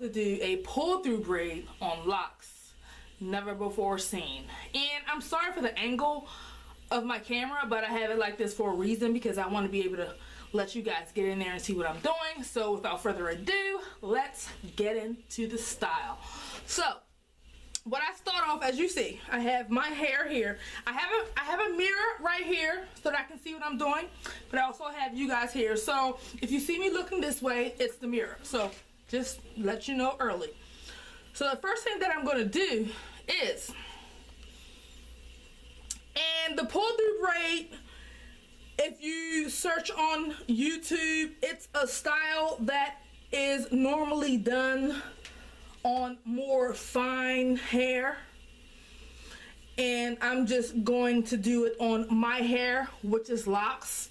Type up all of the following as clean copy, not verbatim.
to do a pull-through braid on locks, never before seen. And I'm sorry for the angle of my camera, but I have it like this for a reason, because I want to be able to let you guys get in there and see what I'm doing. So without further ado, let's get into the style. So what I start off, as you see, I have my hair here. I have a mirror right here so that I can see what I'm doing, but I also have you guys here. So if you see me looking this way, it's the mirror. So just let you know early. So the first thing that I'm going to do is, and the pull-through braid, if you search on YouTube, it's a style that is normally done on more fine hair, and I'm just going to do it on my hair, which is locks,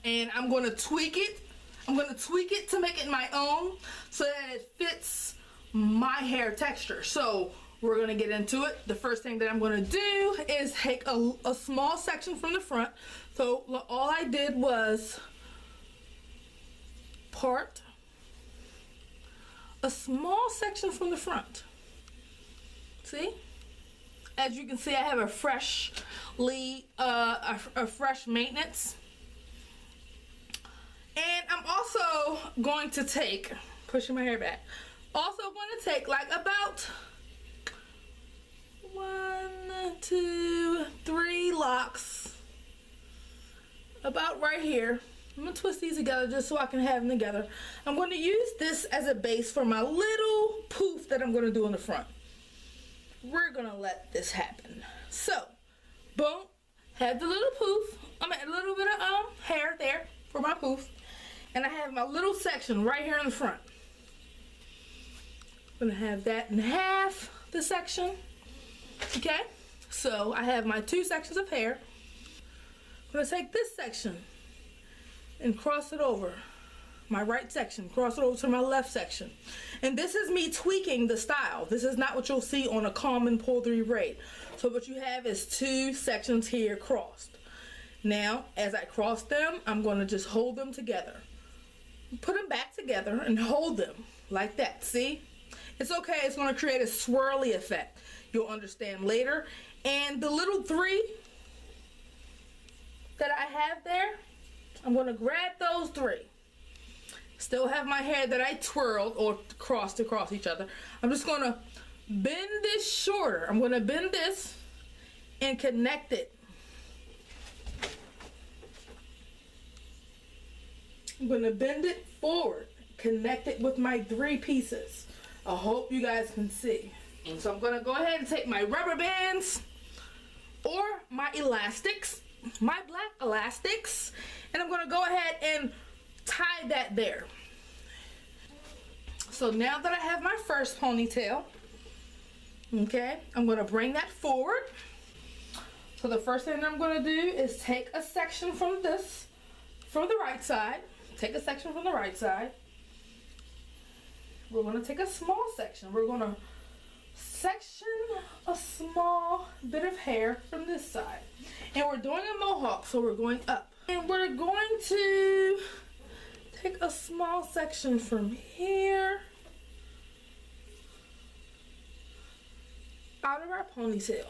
and I'm going to tweak it. I'm going to tweak it to make it my own so that it fits my hair texture. So we're going to get into it. The first thing that I'm going to do is take a small section from the front. So all I did was part a small section from the front. See? As you can see, I have a freshly a fresh maintenance. And I'm also going to take, pushing my hair back, also going to take like about 1, 2, 3 locks about right here. I'm going to twist these together just so I can have them together. I'm going to use this as a base for my little poof that I'm going to do in the front. We're going to let this happen. So, boom, have the little poof. I mean, a little bit of hair there for my poof. And I have my little section right here in the front. I'm going to have that in half, the section. Okay, so I have my 2 sections of hair. I'm going to take this section and cross it over my right section, cross it over to my left section. And this is me tweaking the style. This is not what you'll see on a common pull-through braid. So what you have is 2 sections here crossed. Now, as I cross them, I'm going to just hold them together. Put them back together and hold them like that. See? It's okay. It's going to create a swirly effect. You'll understand later. And the little 3 that I have there, I'm going to grab those 3. Still have my hair that I twirled or crossed across each other. I'm just going to bend this shorter. I'm going to bend this and connect it. I'm going to bend it forward, connect it with my 3 pieces. I hope you guys can see. And so I'm going to go ahead and take my rubber bands or my elastics, my black elastics, and I'm going to go ahead and tie that there. So now that I have my first ponytail, okay, I'm going to bring that forward. So the first thing I'm going to do is take a section from this, from the right side. Take a section from the right side. We're going to take a small section. We're going to section a small bit of hair from this side. And we're doing a mohawk, so we're going up. And we're going to take a small section from here out of our ponytail.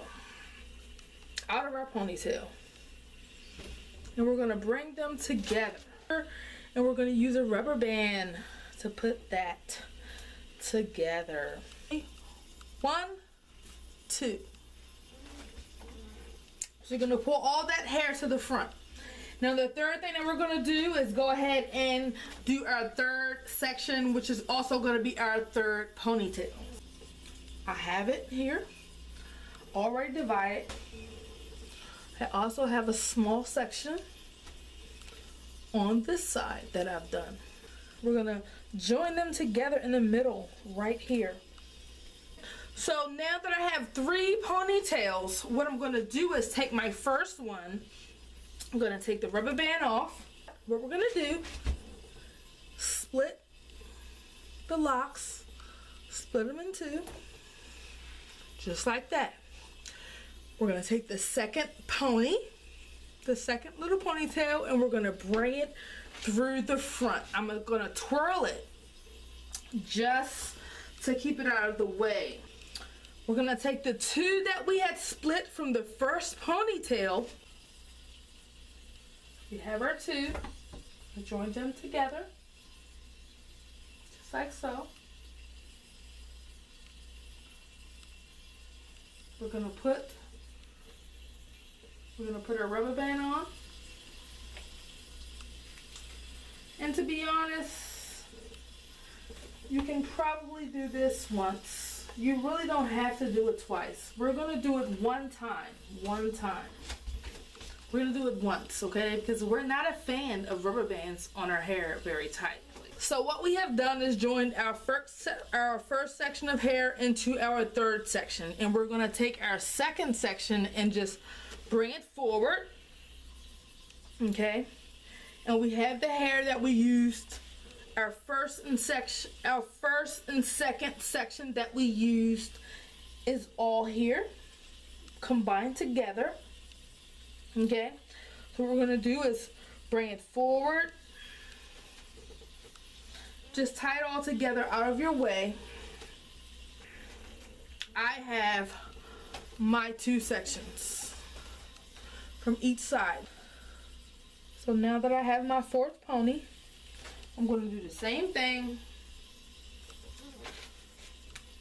Out of our ponytail. And we're going to bring them together. And we're going to use a rubber band to put that together. 1, 2. So you're going to pull all that hair to the front. Now the third thing that we're going to do is go ahead and do our 3rd section, which is also going to be our 3rd ponytail. I have it here already divided. I also have a small section on this side that I've done. We're going to join them together in the middle right here. So now that I have 3 ponytails, what I'm going to do is take my first one. I'm going to take the rubber band off. What we're going to do, split the locks, split them in 2, just like that. We're going to take the second pony, the second little ponytail, and we're going to bring it through the front. I'm going to twirl it just to keep it out of the way. We're gonna take the two that we had split from the first ponytail. We have our two, we join them together, just like so. We're gonna put our rubber band on. And to be honest, you can probably do this once. You really don't have to do it twice. We're gonna do it one time. We're gonna do it once, okay? Because we're not a fan of rubber bands on our hair very tightly. So what we have done is joined our first section of hair into our third section, and we're gonna take our second section and just bring it forward, okay? And we have the hair that we used, our first and second section that we used is all here, combined together, okay? So what we're gonna do is bring it forward, just tie it all together out of your way. I have my two sections from each side. So now that I have my fourth pony, I'm going to do the same thing.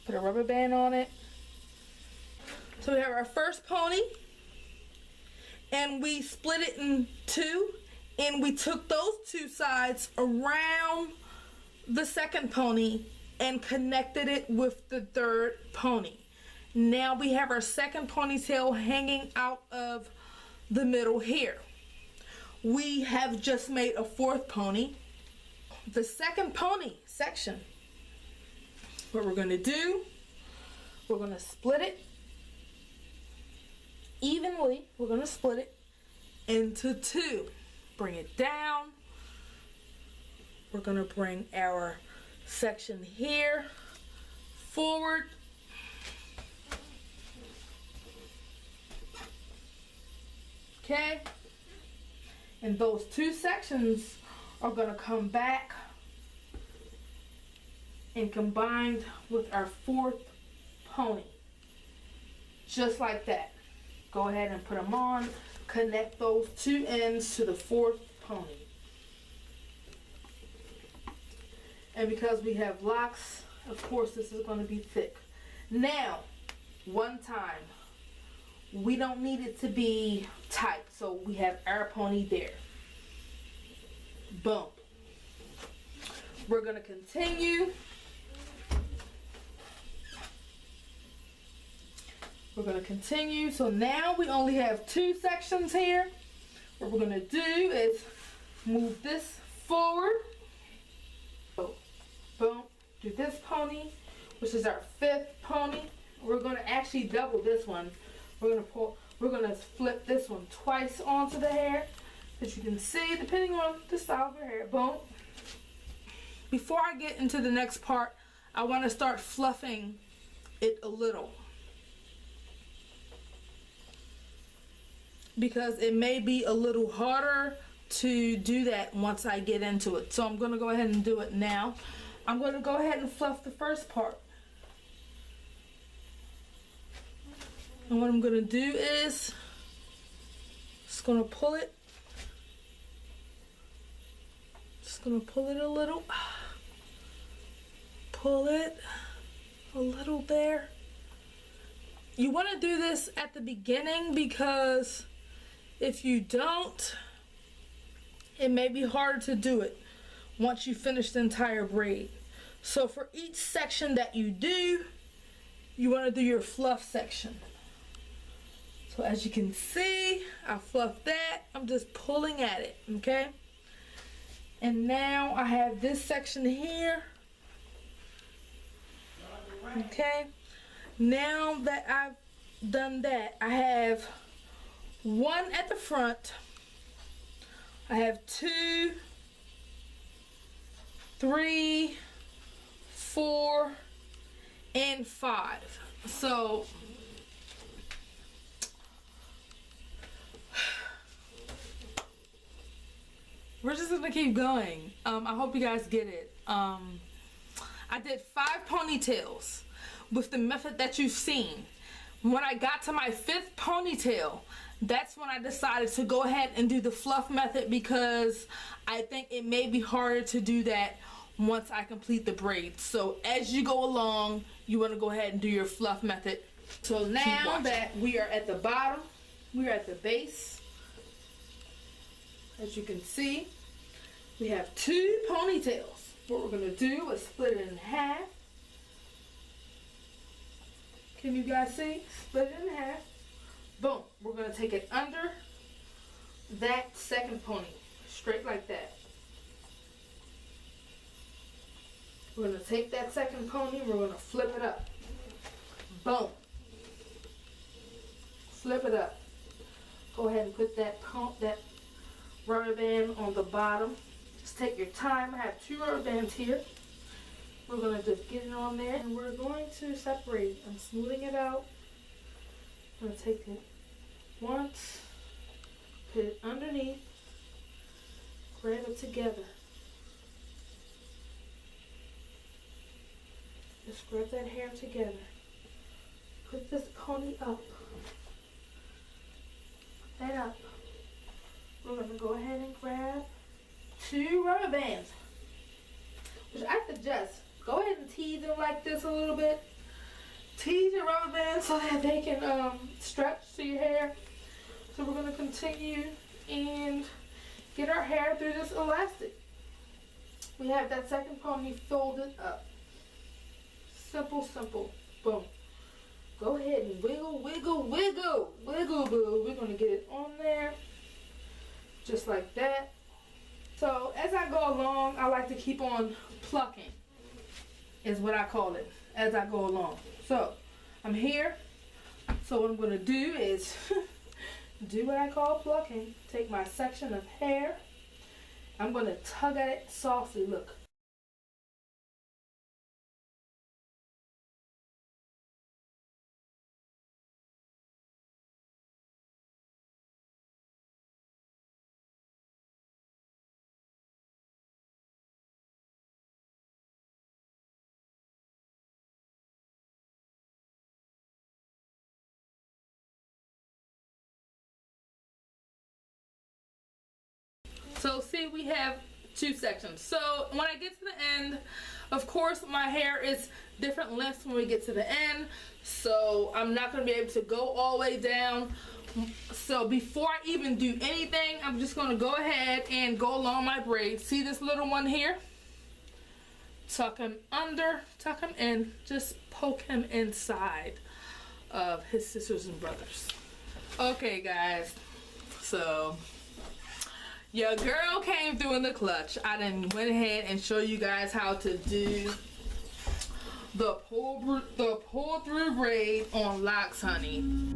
Put a rubber band on it. So we have our first pony, and we split it in two, and we took those two sides around the second pony and connected it with the third pony. Now we have our second ponytail hanging out of the middle here. We have just made a fourth pony. The second pony section, what we're going to do, we're going to split it evenly. We're going to split it into two. Bring it down. We're going to bring our section here forward. Okay? And those two sections are going to come back and combined with our fourth pony. Just like that. Go ahead and put them on. Connect those two ends to the fourth pony. And because we have locks, of course this is going to be thick. Now, one time, we don't need it to be tight, so we have our pony there. Boom. We're going to continue. We're going to continue. So now we only have two sections here. What we're going to do is move this forward. Boom. Do this pony, which is our fifth pony. We're going to actually double this one. We're going to flip this one twice onto the hair, as you can see, depending on the style of your hair. Boom. Before I get into the next part, I want to start fluffing it a little, because it may be a little harder to do that once I get into it. So I'm going to go ahead and do it now. I'm going to go ahead and fluff the first part. And what I'm going to do is just going to pull it. Just going to pull it a little. Pull it a little there. You want to do this at the beginning, because if you don't, it may be hard to do it once you finish the entire braid. So for each section that you do, you want to do your fluff section. So as you can see, I fluffed that. I'm just pulling at it, okay? And now I have this section here. Okay? Now that I've done that, I have one at the front. I have 2, 3, 4, and 5. So we're just gonna keep going. I hope you guys get it. I I did 5 ponytails with the method that you've seen. When I got to my 5th ponytail, that's when I decided to go ahead and do the fluff method, because I think it may be harder to do that once I complete the braid. So as you go along, you want to go ahead and do your fluff method. So now that we are at the bottom, we are at the base. As you can see, we have 2 ponytails. What we're going to do is split it in half. Can you guys see? Split it in half. Boom. We're going to take it under that 2nd pony. Straight like that. We're going to take that 2nd pony. We're going to flip it up. Boom. Flip it up. Go ahead and put that rubber band on the bottom. Just take your time. I have 2 rubber bands here. We're going to just get it on there, and we're going to separate. I'm smoothing it out. I'm going to take it once, put it underneath, grab it together. Just grab that hair together. Put this pony up. Put that up. We're going to go ahead and grab 2 rubber bands, which I suggest go ahead and tease them like this a little bit. Tease your rubber bands so that they can stretch to your hair. So we're going to continue and get our hair through this elastic. We have that 2nd pony folded up. Simple, simple. Boom. Go ahead and wiggle, wiggle, wiggle. Wiggle, boo. We're going to get it on there. Just like that. So as I go along, I like to keep on plucking, is what I call it, as I go along. So I'm here. So what I'm going to do is do what I call plucking. Take my section of hair. I'm going to tug at it softly. Look. So see, we have 2 sections. So when I get to the end, of course my hair is different lengths when we get to the end, so I'm not going to be able to go all the way down. So before I even do anything, I'm just going to go ahead and go along my braid. See this little one here? Tuck him under, tuck him in, just poke him inside of his sisters and brothers. Okay guys, so your girl came through in the clutch. I then went ahead and show you guys how to do the pull-through braid on Locs, honey.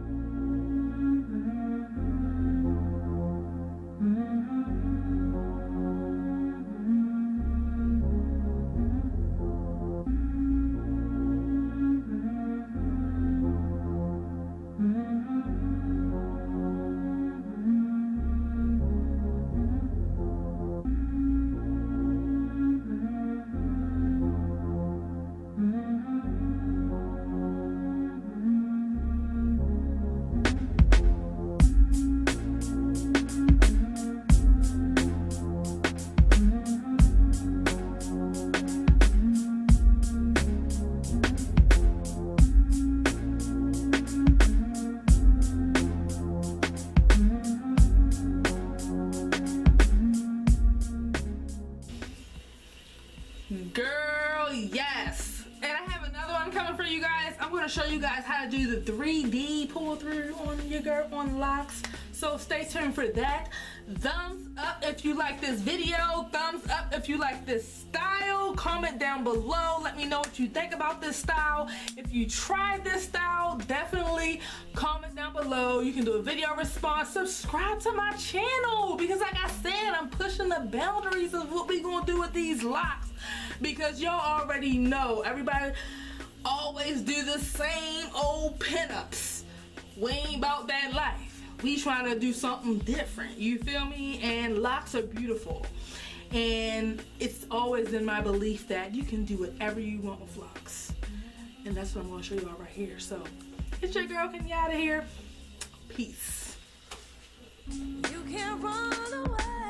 Girl, yes. And I have another one coming for you guys. I'm going to show you guys how to do the 3D pull through on your girl on Locs. So stay tuned for that. Thumbs up if you like this video. Thumbs up if you like this style. Comment down below. Let me know what you think about this style. If you tried this style, definitely comment down below. You can do a video response. Subscribe to my channel, because like I said, I'm pushing the boundaries of what we gonna do with these locks, because y'all already know everybody always do the same old pinups. We ain't about that life. We trying to do something different, you feel me? And locks are beautiful. And it's always been my belief that you can do whatever you want with locks. And that's what I'm going to show you all right here. So, it's your girl Kenny out of here. Peace. You can't run away.